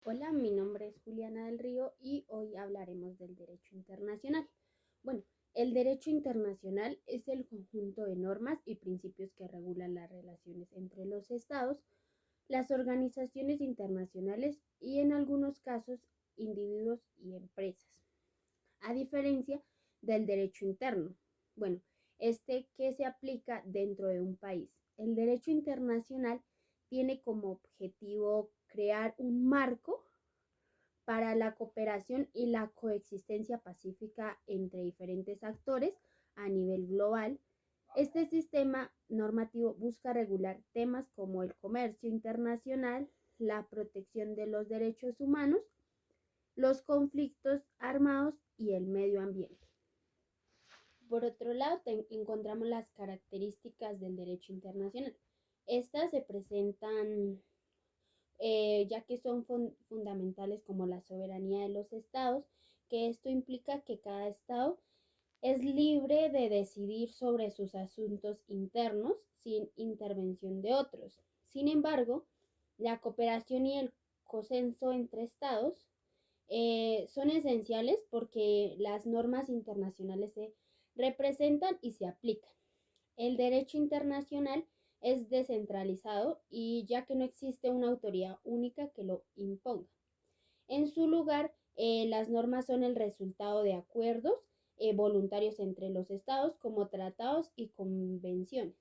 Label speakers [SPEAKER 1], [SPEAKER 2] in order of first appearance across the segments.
[SPEAKER 1] Hola, mi nombre es Juliana del Río y hoy hablaremos del derecho internacional. Bueno, el derecho internacional es el conjunto de normas y principios que regulan las relaciones entre los estados, las organizaciones internacionales y en algunos casos individuos y empresas. A diferencia del derecho interno, bueno, este que se aplica dentro de un país. El derecho internacional tiene como objetivo crear un marco para la cooperación y la coexistencia pacífica entre diferentes actores a nivel global. Este sistema normativo busca regular temas como el comercio internacional, la protección de los derechos humanos, los conflictos armados y el medio ambiente. Por otro lado, encontramos las características del derecho internacional. Estas se presentan ya que son fundamentales como la soberanía de los estados, que esto implica que cada estado es libre de decidir sobre sus asuntos internos sin intervención de otros. Sin embargo, la cooperación y el consenso entre estados son esenciales porque las normas internacionales se representan y se aplican. El derecho internacional es descentralizado y ya que no existe una autoridad única que lo imponga. En su lugar, las normas son el resultado de acuerdos voluntarios entre los estados como tratados y convenciones.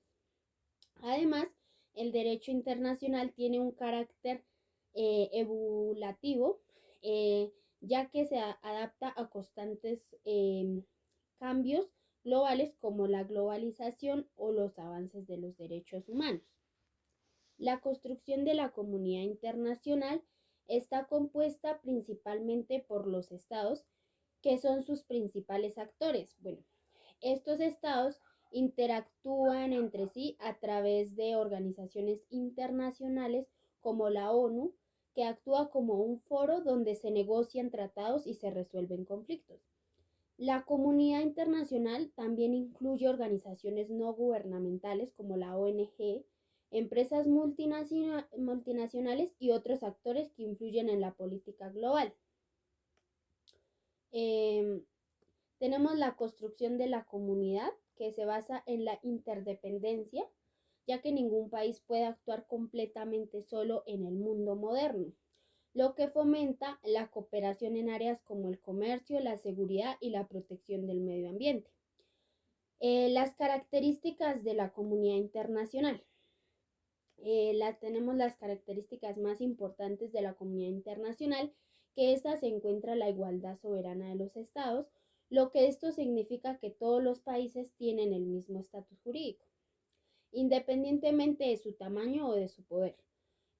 [SPEAKER 1] Además, el derecho internacional tiene un carácter evolutivo, ya que se adapta a constantes cambios globales como la globalización o los avances de los derechos humanos. La construcción de la comunidad internacional está compuesta principalmente por los estados, que son sus principales actores. Bueno, estos estados interactúan entre sí a través de organizaciones internacionales como la ONU, que actúa como un foro donde se negocian tratados y se resuelven conflictos. La comunidad internacional también incluye organizaciones no gubernamentales como la ONG, empresas multinacionales y otros actores que influyen en la política global. Eh, Tenemos la construcción de la comunidad que se basa en la interdependencia, ya que ningún país puede actuar completamente solo en el mundo moderno, lo que fomenta la cooperación en áreas como el comercio, la seguridad y la protección del medio ambiente. Las características de la comunidad internacional. Tenemos las características más importantes de la comunidad internacional, que esta se encuentra la igualdad soberana de los estados, lo que esto significa que todos los países tienen el mismo estatus jurídico, independientemente de su tamaño o de su poder.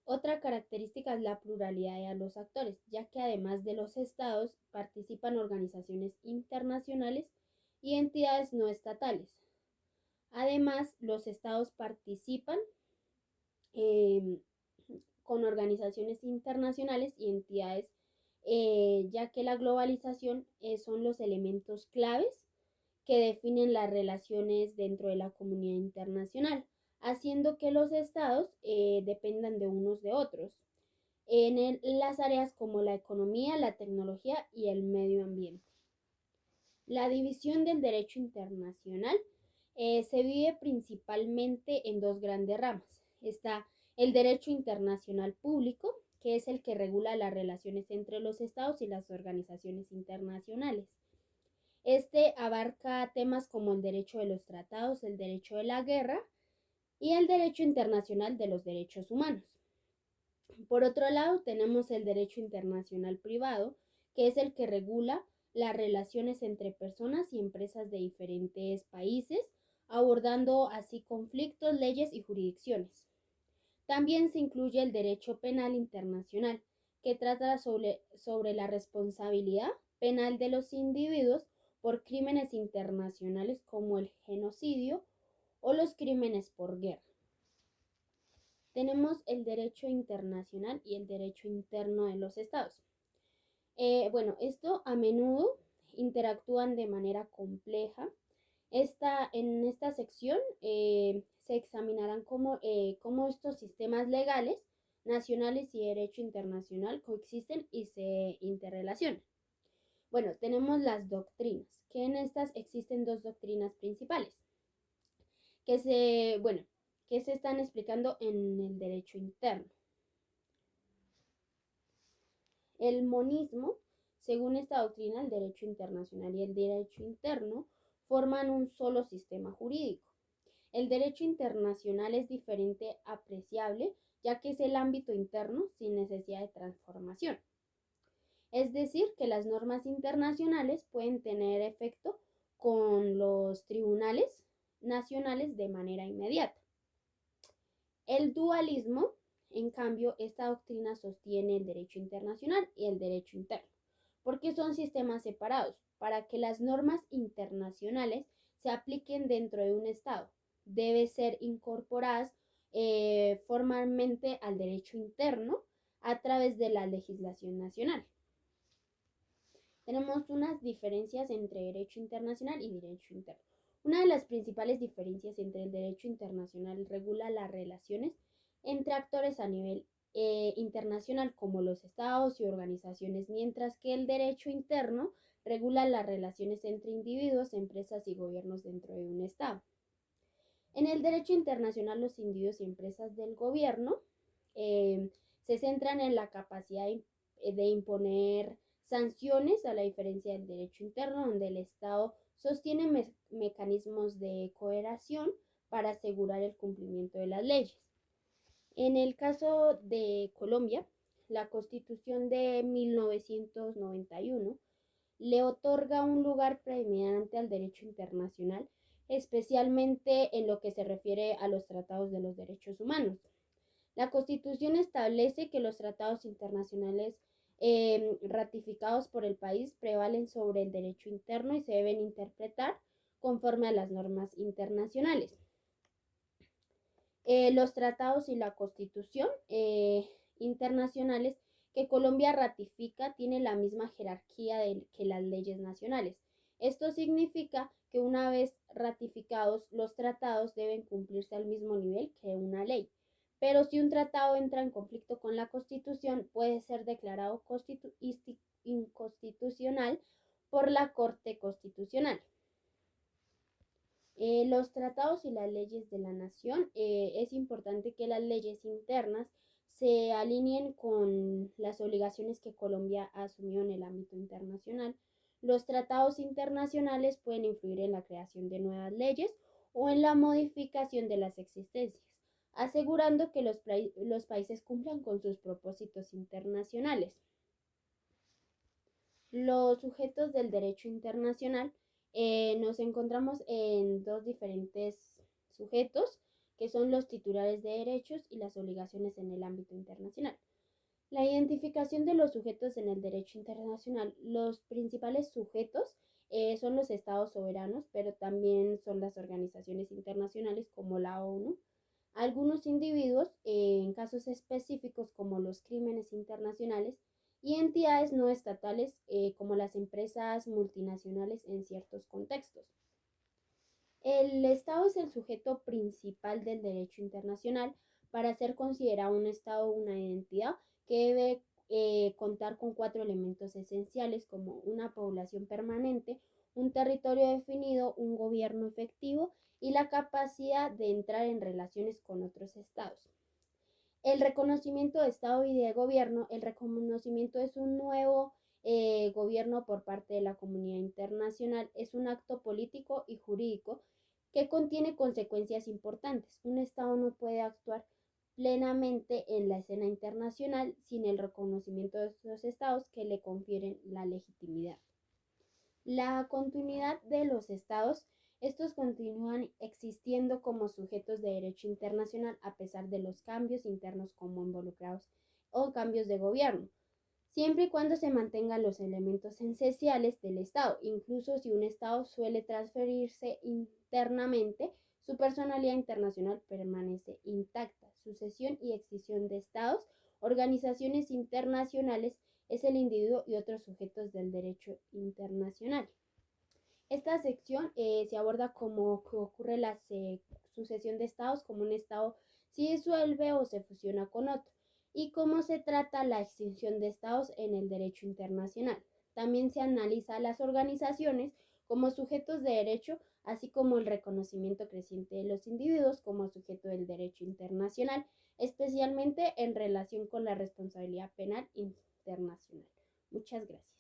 [SPEAKER 1] Otra característica es la pluralidad de los actores, ya que además de los estados participan organizaciones internacionales y entidades no estatales. Además, los estados participan eh, con organizaciones internacionales y entidades, ya que la globalización son los elementos claves que definen las relaciones dentro de la comunidad internacional, haciendo que los estados dependan de unos de otros las áreas como la economía, la tecnología y el medio ambiente. La división del derecho internacional se vive principalmente en dos grandes ramas. Está el derecho internacional público, que es el que regula las relaciones entre los estados y las organizaciones internacionales. Este abarca temas como el derecho de los tratados, el derecho de la guerra y el derecho internacional de los derechos humanos. Por otro lado, tenemos el derecho internacional privado, que es el que regula las relaciones entre personas y empresas de diferentes países, abordando así conflictos, leyes y jurisdicciones. También se incluye el derecho penal internacional, que trata sobre la responsabilidad penal de los individuos por crímenes internacionales como el genocidio o los crímenes por guerra. Tenemos el derecho internacional y el derecho interno de los estados. Bueno, esto a menudo interactúan de manera compleja. En esta sección se examinarán cómo estos sistemas legales nacionales y derecho internacional coexisten y se interrelacionan. Bueno, tenemos las doctrinas, que en estas existen dos doctrinas principales, bueno, que se están explicando en el derecho interno. El monismo, según esta doctrina, el derecho internacional y el derecho interno forman un solo sistema jurídico. El derecho internacional es diferente apreciable, ya que es el ámbito interno sin necesidad de transformación. Es decir, que las normas internacionales pueden tener efecto con los tribunales nacionales de manera inmediata. El dualismo, en cambio, esta doctrina sostiene el derecho internacional y el derecho interno, porque son sistemas separados. Para que las normas internacionales se apliquen dentro de un Estado, deben ser incorporadas formalmente al derecho interno a través de la legislación nacional. Tenemos unas diferencias entre derecho internacional y derecho interno. Una de las principales diferencias entre el derecho internacional regula las relaciones entre actores a nivel internacional como los estados y organizaciones, mientras que el derecho interno regula las relaciones entre individuos, empresas y gobiernos dentro de un estado. En el derecho internacional, los individuos y empresas del gobierno se centran en la capacidad de imponer sanciones, a la diferencia del derecho interno, donde el Estado sostiene mecanismos de cooperación para asegurar el cumplimiento de las leyes. En el caso de Colombia, la Constitución de 1991 le otorga un lugar preeminente al derecho internacional, especialmente en lo que se refiere a los tratados de los derechos humanos. La Constitución establece que los tratados internacionales ratificados por el país prevalen sobre el derecho interno y se deben interpretar conforme a las normas internacionales. Los tratados y la Constitución internacionales que Colombia ratifica tienen la misma jerarquía que las leyes nacionales. Esto significa que una vez ratificados, los tratados deben cumplirse al mismo nivel que una ley. Pero si un tratado entra en conflicto con la Constitución, puede ser declarado inconstitucional por la Corte Constitucional. Los tratados y las leyes de la nación, es importante que las leyes internas se alineen con las obligaciones que Colombia asumió en el ámbito internacional. Los tratados internacionales pueden influir en la creación de nuevas leyes o en la modificación de las existencias, asegurando que los países cumplan con sus propósitos internacionales. Los sujetos del derecho internacional nos encontramos en dos diferentes sujetos, que son los titulares de derechos y las obligaciones en el ámbito internacional. La identificación de los sujetos en el derecho internacional. Los principales sujetos son los estados soberanos, pero también son las organizaciones internacionales como la ONU, algunos individuos en casos específicos como los crímenes internacionales y entidades no estatales como las empresas multinacionales en ciertos contextos. El Estado es el sujeto principal del derecho internacional. Para ser considerado un Estado una entidad que debe contar con 4 elementos esenciales como una población permanente, un territorio definido, un gobierno efectivo y la capacidad de entrar en relaciones con otros estados. El reconocimiento de Estado y de gobierno. El reconocimiento es un nuevo gobierno por parte de la comunidad internacional. Es un acto político y jurídico que contiene consecuencias importantes. Un Estado no puede actuar plenamente en la escena internacional sin el reconocimiento de esos estados que le confieren la legitimidad. La continuidad de los estados. Estos continúan existiendo como sujetos de derecho internacional a pesar de los cambios internos como involucrados o cambios de gobierno, siempre y cuando se mantengan los elementos esenciales del Estado. Incluso si un Estado suele transferirse internamente, su personalidad internacional permanece intacta. Sucesión y extinción de Estados, organizaciones internacionales, es el individuo y otros sujetos del derecho internacional. Esta sección se aborda cómo ocurre la sucesión de estados, como un estado se disuelve o se fusiona con otro. y cómo se trata la extinción de estados en el derecho internacional. También se analiza a las organizaciones como sujetos de derecho, así como el reconocimiento creciente de los individuos como sujeto del derecho internacional, especialmente en relación con la responsabilidad penal internacional. Muchas gracias.